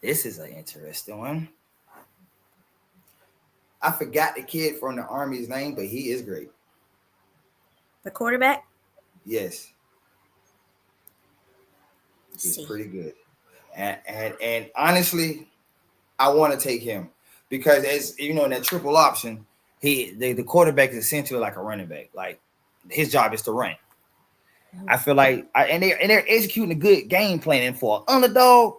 This is an interesting one. I forgot the kid from the Army's name, but he is great. The quarterback? Yes. He's pretty good. And honestly, I want to take him because as you know, in that triple option, the quarterback is essentially like a running back. Like his job is to run. I feel like and they're executing a good game plan. And for an underdog,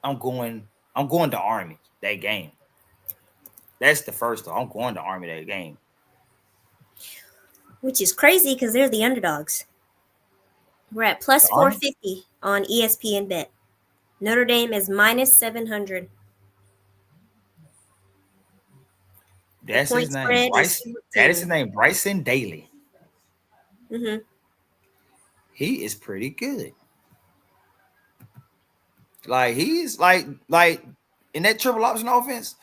I'm going to Army that game. That's the first though. I'm going to Army that game. Which is crazy because they're the underdogs. We're at plus 450 on ESPN Bet. Notre Dame is minus 700. That's his name. That is his name, Bryson Daly. Mm-hmm. He is pretty good. Like he's like in that triple option offense,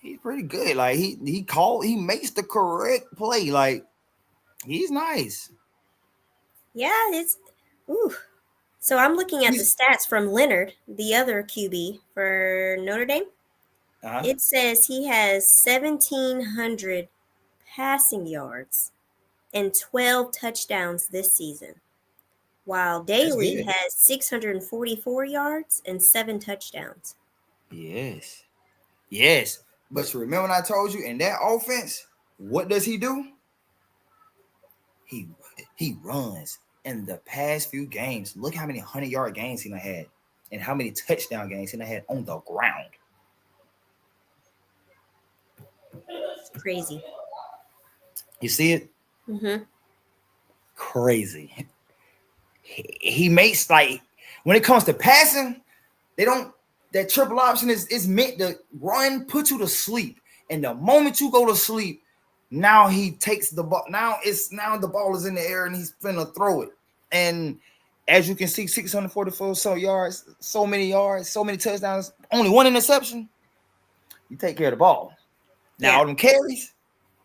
he's pretty good. Like he makes the correct play. Like he's nice. Yeah, it's ooh. So I'm looking at the stats from Leonard, the other QB for Notre Dame. Uh-huh. It says he has 1,700 passing yards and 12 touchdowns this season, while Daly has 644 yards and 7 touchdowns. Yes. But you remember when I told you in that offense, what does he do? He runs. In the past few games, look how many 100-yard games he had and how many touchdown games he had on the ground. It's crazy. You see it? Mm-hmm. Crazy. He makes, like, when it comes to passing, that triple option is meant to run, put you to sleep. And the moment you go to sleep, now he takes the ball. Now the ball is in the air and he's finna throw it. And as you can see, 644 yards, so many touchdowns, only one interception. You take care of the ball. Now all them carries,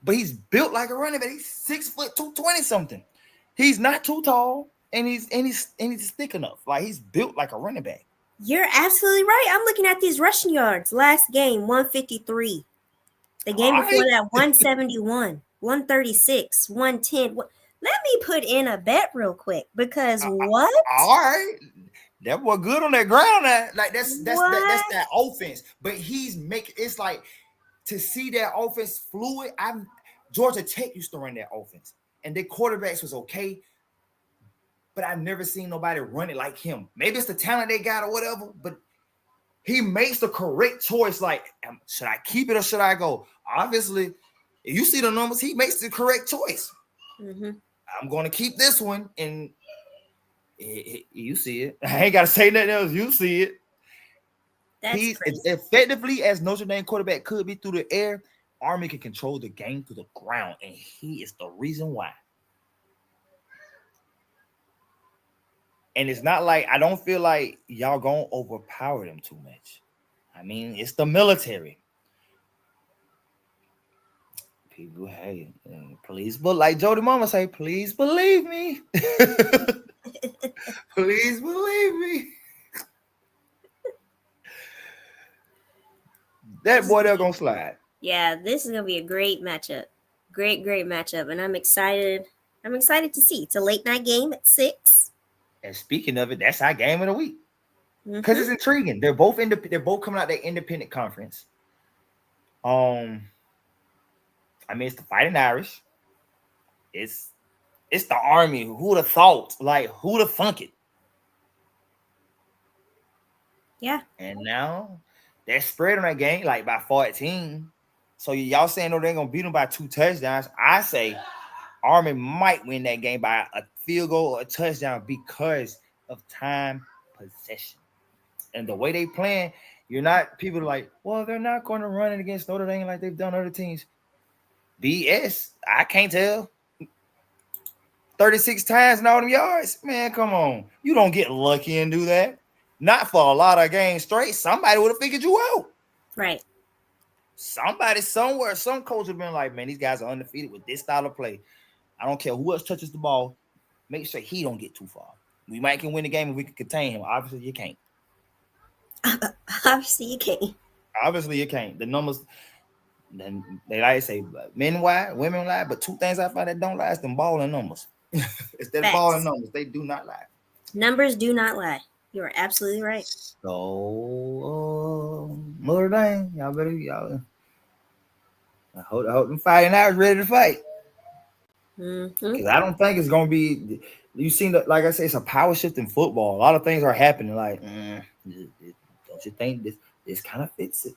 but he's built like a running back. He's 6 foot 220 something. He's not too tall, and he's thick enough. Like he's built like a running back. You're absolutely right. I'm looking at these rushing yards. Last game, 153. The game before that, 171, 136, 110. Let me put in a bet real quick because what? All right, that boy good on that ground. Like that's that offense. But he's making it's like to see that offense fluid. Georgia Tech used to run that offense, and their quarterbacks was okay. But I've never seen nobody run it like him. Maybe it's the talent they got or whatever. But he makes the correct choice. Like, should I keep it or should I go? Obviously, if you see the numbers, he makes the correct choice. Mm-hmm. I'm going to keep this one, and you see it. I ain't got to say nothing else. You see it. He's as effectively as Notre Dame quarterback could be through the air. Army can control the game through the ground, and he is the reason why. And it's not like I don't feel like y'all gonna overpower them too much. I mean, it's the military. People, hey, please, but like Jody Mama say, please believe me. Please believe me. That boy, they're gonna slide. Yeah, this is gonna be a great matchup. Great matchup, and I'm excited. I'm excited to see. It's a late night game at 6. And speaking of it, that's our game of the week because it's intriguing. They're both coming out their independent conference. I mean, it's the Fighting Irish. It's the Army. Who'd have thought? Like, who'd have thunk it? Yeah. And now they're spread on that game like by 14. So y'all saying no, they're gonna beat them by 2 touchdowns. I say Army might win that game by a field goal or a touchdown because of time possession. And the way they playing, you're not people are like, well, they're not going to run it against Notre Dame like they've done other teams. BS. I can't tell. 36 times in all them yards. Man, come on. You don't get lucky and do that. Not for a lot of games straight. Somebody would have figured you out. Right. Somebody somewhere, some coach have been like, man, these guys are undefeated with this style of play. I don't care who else touches the ball. Make sure he don't get too far. We might can win the game if we can contain him. Obviously, you can't. Obviously, you can't. Obviously, you can't. The numbers, then they like to say men lie, women lie, but two things I find that don't lie is them ball and numbers. It's that ball and Facts. numbers. They do not lie. Numbers do not lie. You are absolutely right. So Notre Dame, y'all. I hope them fighting out is ready to fight. Because I don't think it's gonna be. You seen that? Like I say, it's a power shift in football. A lot of things are happening. Like, don't you think this kind of fits it?